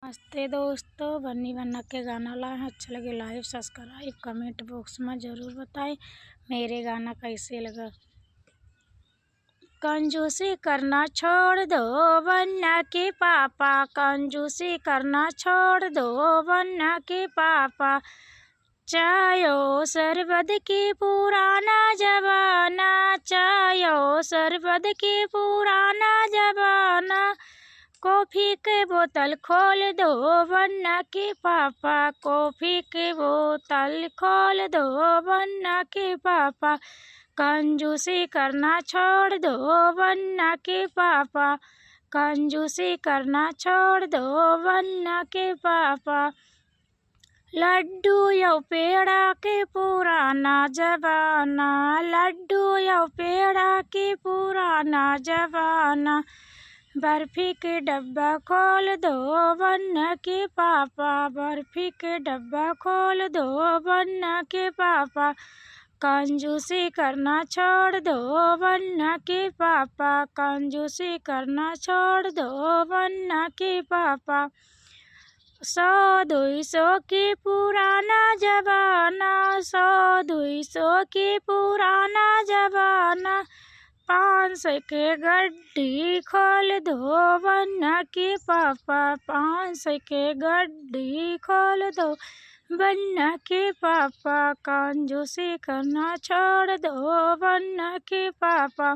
नमस्ते दोस्तों, बन्नी बन्ना के गाना लाए हैं। अच्छा लगे लाइक सब्सक्राइब कमेंट बॉक्स में ज़रूर बताएं मेरे गाना कैसे लगा। कंजूसी करना छोड़ दो बन्ना के पापा, कंजूसी करना छोड़ दो बन्ना के पापा। चायो सरबद की पुराना जमाना, चायो सरबद की पुराना जमाना। कॉफ़ी के बोतल खोल दो बन्ना के पापा, कॉफ़ी के बोतल खोल दो बन्ना के पापा। कंजूसी करना छोड़ दो बन्ना के पापा, कंजूसी करना छोड़ दो बन्ना के पापा। लड्डू यो पेड़ा के पुराना जमाना, लड्डू यो पेड़ा के पुराना जमाना। बर्फी के डब्बा खोल दो बन्ना के पापा, बर्फी के डब्बा खोल दो बन्ना के पापा। कंजूसी करना छोड़ दो बन्ना के पापा, कंजूसी करना छोड़ दो बन्ना के पापा। 100-200 की पुराना जमाना, 100-200 की पुराना जमाना। 500 के गड्डी खोल दो बन्ना के पापा, 500 के गड्डी खोल दो बन्ना के पापा। कंजूसी करना छोड़ दो बन्ना के पापा।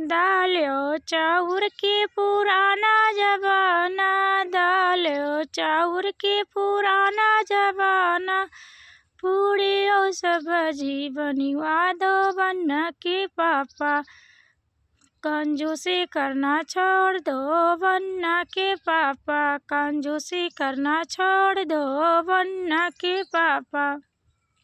दालो चाउर के पुराना जमाना, दालो चाउर के पुराना जमाना। पूड़ी और सब्जी बनवा दो बन्ना के पापा, कंजूसी करना छोड़ दो बन्ना के पापा, कंजूसी करना छोड़ दो बन्ना के पापा।